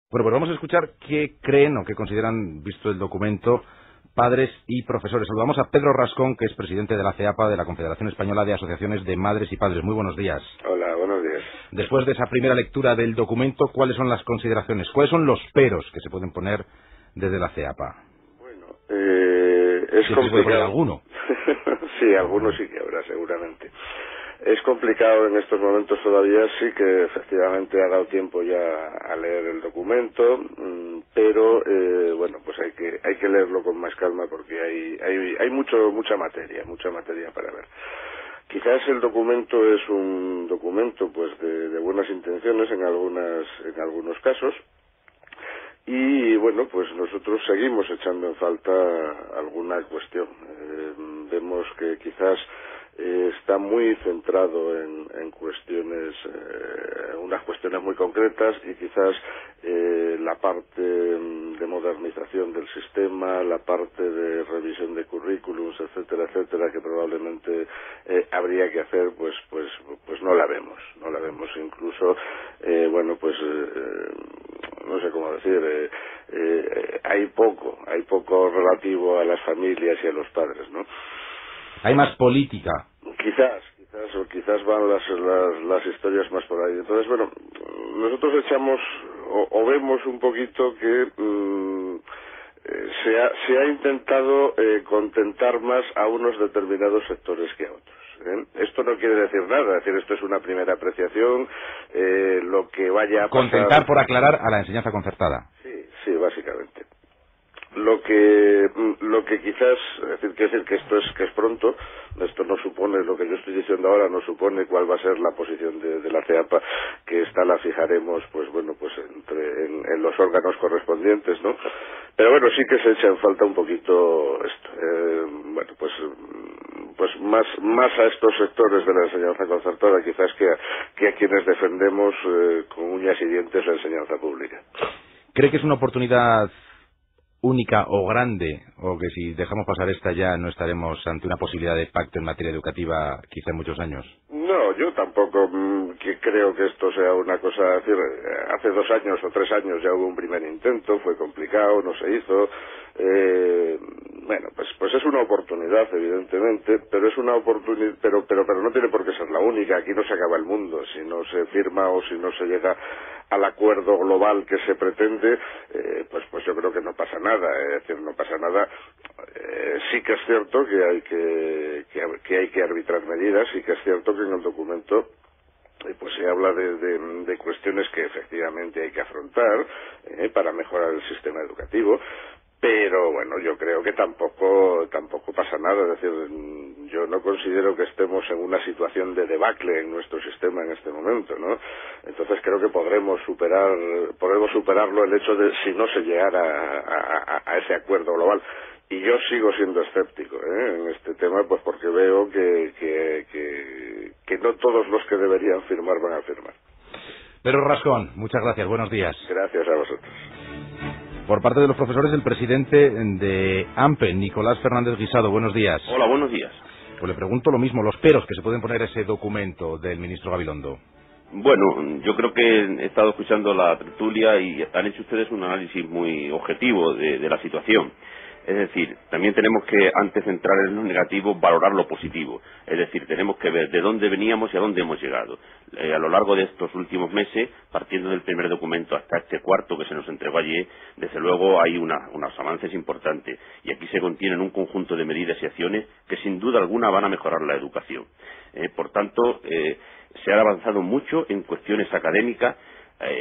Bueno, pues vamos a escuchar qué creen o qué consideran, visto el documento, padres y profesores. Saludamos a Pedro Rascón, que es presidente de la CEAPA, de la Confederación Española de Asociaciones de Madres y Padres. Muy buenos días. Hola, buenos días. Después de esa primera lectura del documento, ¿cuáles son las consideraciones? ¿Cuáles son los peros que se pueden poner desde la CEAPA? Bueno, es Si es que se puede poner complicado. alguno. Sí, algunos sí que habrá, seguramente. Es complicado en estos momentos todavía, sí que efectivamente ha dado tiempo ya a leer el documento, pero bueno, pues hay que leerlo con más calma porque hay mucha materia para ver. Quizás el documento es un documento pues de buenas intenciones en algunos casos. Y bueno, pues nosotros seguimos echando en falta alguna cuestión. Vemos que quizás está muy centrado en cuestiones, unas cuestiones muy concretas y quizás la parte de modernización del sistema, la parte de revisión de currículums, etcétera, que probablemente habría que hacer, pues no la vemos. Incluso, bueno, pues no sé cómo decir, hay poco relativo a las familias y a los padres, ¿no? Hay más política. Quizás van las historias más por ahí. Entonces, bueno, nosotros echamos o vemos un poquito que se ha intentado contentar más a unos determinados sectores que a otros. Esto no quiere decir nada, es decir, esto es una primera apreciación, lo que vaya a pasar... Contentar, por aclarar, a la enseñanza concertada. Sí, básicamente. Lo que quizás, quiero decir que que es pronto, esto no supone, lo que yo estoy diciendo ahora no supone cuál va a ser la posición de la CEAPA, que esta la fijaremos, pues bueno, pues en los órganos correspondientes, ¿no? Pero bueno, sí que se echa en falta un poquito esto, bueno, pues más a estos sectores de la enseñanza concertada quizás que a quienes defendemos con uñas y dientes la enseñanza pública. ¿Cree que es una oportunidad única o grande, o que si dejamos pasar esta ya no estaremos ante una posibilidad de pacto en materia educativa quizá en muchos años? No, yo tampoco que creo que esto sea una cosa, es decir, hace 2 años o 3 años ya hubo un primer intento, fue complicado, no se hizo, bueno, pues es una oportunidad evidentemente, pero es una oportunidad, pero no tiene por qué ser la única. Aquí no se acaba el mundo si no se firma o si no se llega al acuerdo global que se pretende, pues yo creo que no pasa nada, es decir, no pasa nada. Sí que es cierto que hay que arbitrar medidas, sí que es cierto que en el documento pues se habla de cuestiones que efectivamente hay que afrontar para mejorar el sistema educativo. Pero bueno, yo creo que tampoco pasa nada, es decir, yo no considero que estemos en una situación de debacle en nuestro sistema en este momento, ¿no? Entonces creo que podremos superarlo el hecho de si no se llegara a ese acuerdo global. Y yo sigo siendo escéptico en este tema, pues porque veo que no todos los que deberían firmar van a firmar. Pedro Rascón, muchas gracias, buenos días. Gracias a vosotros. Por parte de los profesores, el presidente de AMPE, Nicolás Fernández Guisado, buenos días. Hola, buenos días. Pues le pregunto lo mismo, los peros que se pueden poner a ese documento del ministro Gabilondo. Bueno, yo creo que he estado escuchando la tertulia y han hecho ustedes un análisis muy objetivo de la situación. Es decir, también tenemos que, antes de entrar en lo negativo, valorar lo positivo. Es decir, tenemos que ver de dónde veníamos y a dónde hemos llegado. A lo largo de estos últimos meses, partiendo del primer documento hasta este cuarto que se nos entregó ayer, desde luego hay unos avances importantes. Y aquí se contienen un conjunto de medidas y acciones que sin duda alguna van a mejorar la educación. Por tanto, se ha avanzado mucho en cuestiones académicas.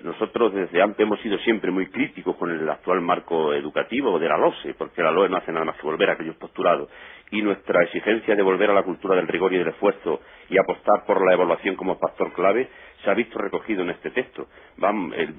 Nosotros desde AMPE hemos sido siempre muy críticos con el actual marco educativo de la LOSE, porque la LOE no hace nada más que volver a aquellos postulados, y nuestra exigencia de volver a la cultura del rigor y del esfuerzo y apostar por la evaluación como factor clave se ha visto recogido en este texto.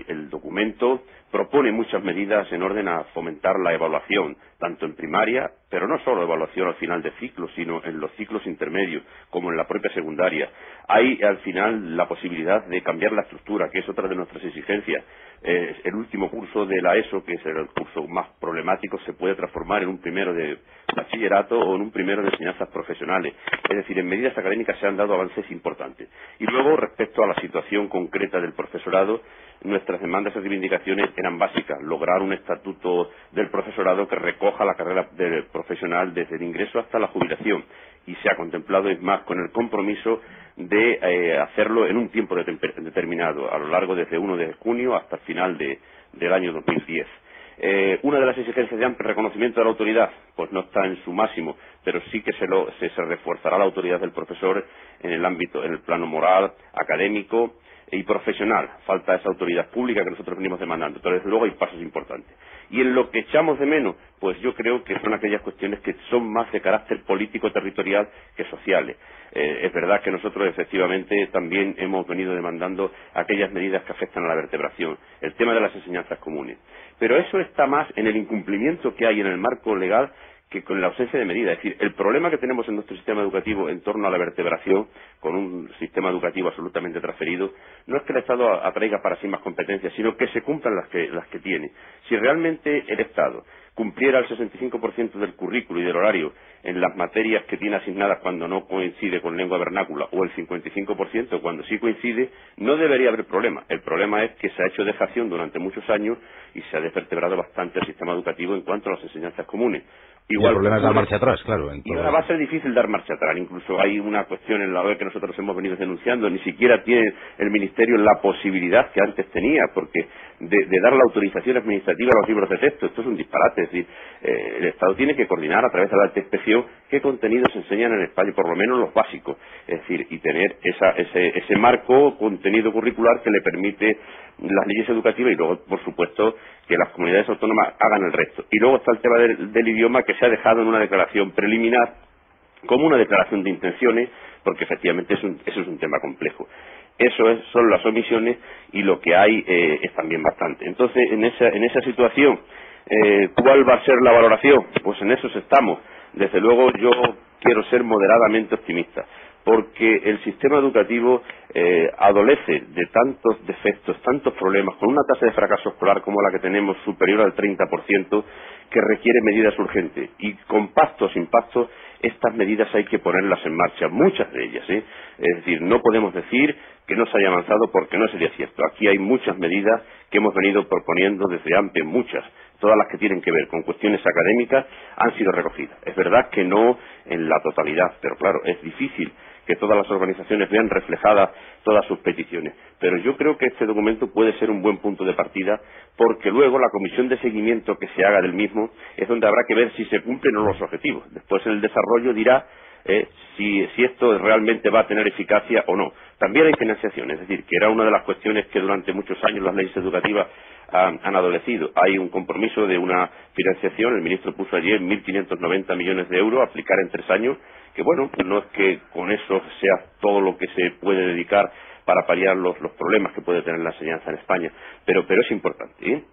El documento propone muchas medidas en orden a fomentar la evaluación, tanto en primaria, pero no solo evaluación al final de ciclos, sino en los ciclos intermedios, como en la propia secundaria. Hay al final la posibilidad de cambiar la estructura, que es otra de nuestras exigencias, el último curso de la ESO, que es el curso más problemático, se puede transformar en un primero de bachillerato o en un primero de enseñanzas profesionales. Es decir, en medidas académicas se han dado avances importantes. Y luego, respecto a la situación concreta del profesorado, nuestras demandas y reivindicaciones eran básicas: lograr un estatuto del profesorado que recoja la carrera profesional desde el ingreso hasta la jubilación, y se ha contemplado, es más, con el compromiso de hacerlo en un tiempo determinado, a lo largo desde 1 de junio hasta el final del año 2010. Una de las exigencias de amplio reconocimiento de la autoridad, pues no está en su máximo, pero sí que se reforzará la autoridad del profesor en el ámbito, en el plano moral, académico y profesional. Falta esa autoridad pública que nosotros venimos demandando, pero desde luego hay pasos importantes. Y en lo que echamos de menos, pues yo creo que son aquellas cuestiones que son más de carácter político territorial que sociales. Es verdad que nosotros efectivamente también hemos venido demandando aquellas medidas que afectan a la vertebración, el tema de las enseñanzas comunes. Pero eso está más en el incumplimiento que hay en el marco legal que con la ausencia de medidas. Es decir, el problema que tenemos en nuestro sistema educativo en torno a la vertebración, con un sistema educativo absolutamente transferido, no es que el Estado atraiga para sí más competencias, sino que se cumplan las que tiene. Si realmente el Estado cumpliera el 65% del currículo y del horario en las materias que tiene asignadas cuando no coincide con lengua vernácula, o el 55% cuando sí coincide, no debería haber problema. El problema es que se ha hecho dejación durante muchos años y se ha desvertebrado bastante el sistema educativo en cuanto a las enseñanzas comunes. Igual, el problema es dar marcha atrás, claro. Y ahora va a ser difícil dar marcha atrás. Incluso hay una cuestión en la web que nosotros hemos venido denunciando. Ni siquiera tiene el Ministerio la posibilidad que antes tenía, porque de dar la autorización administrativa a los libros de texto. Esto es un disparate. Es decir, el Estado tiene que coordinar a través de la alta inspección qué contenidos se enseñan en España, por lo menos los básicos. Es decir, y tener ese marco contenido curricular que le permite las leyes educativas, y luego, por supuesto, que las comunidades autónomas hagan el resto. Y luego está el tema del idioma, que se ha dejado en una declaración preliminar como una declaración de intenciones, porque efectivamente eso es un tema complejo. Son las omisiones, y lo que hay es también bastante. Entonces, en esa situación, ¿cuál va a ser la valoración? Pues en eso estamos. Desde luego, yo quiero ser moderadamente optimista, porque el sistema educativo adolece de tantos defectos, tantos problemas, con una tasa de fracaso escolar como la que tenemos superior al 30%, que requiere medidas urgentes. Y con pacto o sin pacto, estas medidas hay que ponerlas en marcha, muchas de ellas. Es decir, no podemos decir que no se haya avanzado, porque no sería cierto. Aquí hay muchas medidas que hemos venido proponiendo desde antes, muchas. Todas las que tienen que ver con cuestiones académicas han sido recogidas. Es verdad que no en la totalidad, pero claro, es difícil que todas las organizaciones vean reflejadas todas sus peticiones. Pero yo creo que este documento puede ser un buen punto de partida, porque luego la comisión de seguimiento que se haga del mismo es donde habrá que ver si se cumplen o no los objetivos. Después el desarrollo dirá si esto realmente va a tener eficacia o no. También hay financiación, es decir, que era una de las cuestiones que durante muchos años las leyes educativas han adolecido. Hay un compromiso de una financiación, el ministro puso ayer 1.590 millones de euros a aplicar en 3 años, que bueno, no es que con eso sea todo lo que se puede dedicar para paliar los problemas que puede tener la enseñanza en España, pero es importante.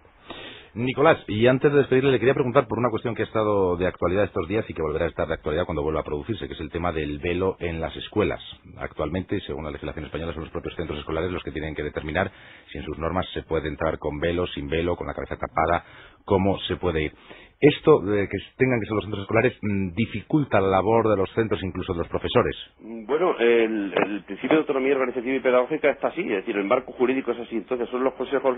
Nicolás, y antes de despedirle, le quería preguntar por una cuestión que ha estado de actualidad estos días y que volverá a estar de actualidad cuando vuelva a producirse, que es el tema del velo en las escuelas. Actualmente, según la legislación española, son los propios centros escolares los que tienen que determinar si en sus normas se puede entrar con velo, sin velo, con la cabeza tapada, cómo se puede ir. Esto de que tengan que ser los centros escolares dificulta la labor de los centros, incluso de los profesores. Bueno, el principio de autonomía organizativa y pedagógica está así, es decir, el marco jurídico es así. Entonces son los consejos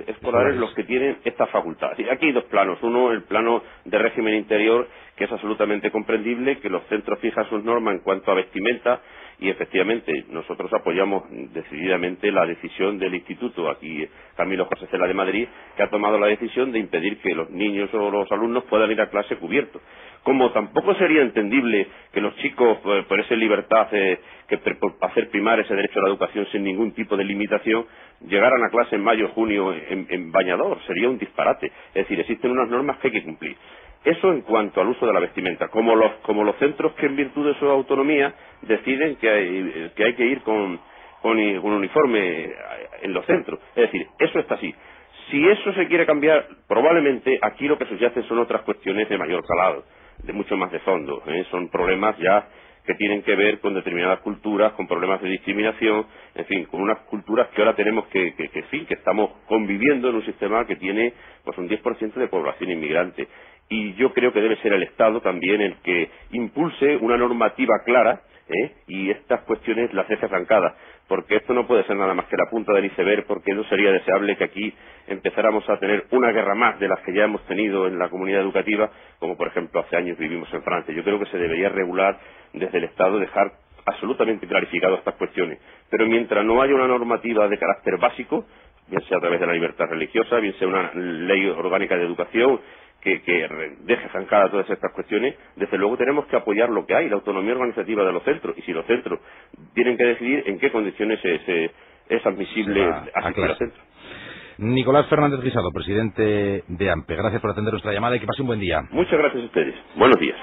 escolares los que tienen esta facultad. Aquí hay 2 planos. Uno, el plano de régimen interior, que es absolutamente comprendible, que los centros fijan sus normas en cuanto a vestimenta, y efectivamente nosotros apoyamos decididamente la decisión del Instituto, aquí Camilo José Cela de Madrid, que ha tomado la decisión de impedir que los niños o los alumnos puedan ir a clase cubiertos. Como tampoco sería entendible que los chicos, por esa libertad por hacer primar ese derecho a la educación sin ningún tipo de limitación, llegaran a clase en mayo o junio en bañador. Sería un disparate. Es decir, existen unas normas que hay que cumplir. Eso en cuanto al uso de la vestimenta. Como los centros que en virtud de su autonomía deciden que hay que ir con uniforme en los centros. Es decir, eso está así. Si eso se quiere cambiar, probablemente aquí lo que subyace son otras cuestiones de mayor calado, de mucho más de fondo. Son problemas ya que tienen que ver con determinadas culturas, con problemas de discriminación, en fin, con unas culturas que ahora tenemos que estamos conviviendo en un sistema que tiene pues un 10% de población inmigrante. Y yo creo que debe ser el Estado también el que impulse una normativa clara, y estas cuestiones las deje zancadas, porque esto no puede ser nada más que la punta del iceberg, porque no sería deseable que aquí empezáramos a tener una guerra más de las que ya hemos tenido en la comunidad educativa, como por ejemplo hace años vivimos en Francia. Yo creo que se debería regular desde el Estado, dejar absolutamente clarificado estas cuestiones, pero mientras no haya una normativa de carácter básico, bien sea a través de la libertad religiosa, bien sea una ley orgánica de educación que deje zancada todas estas cuestiones, desde luego tenemos que apoyar lo que hay, la autonomía organizativa de los centros, y si los centros tienen que decidir en qué condiciones es admisible asistir al centro. Nicolás Fernández Guisado, presidente de AMPE, gracias por atender nuestra llamada y que pase un buen día. Muchas gracias a ustedes. Buenos días.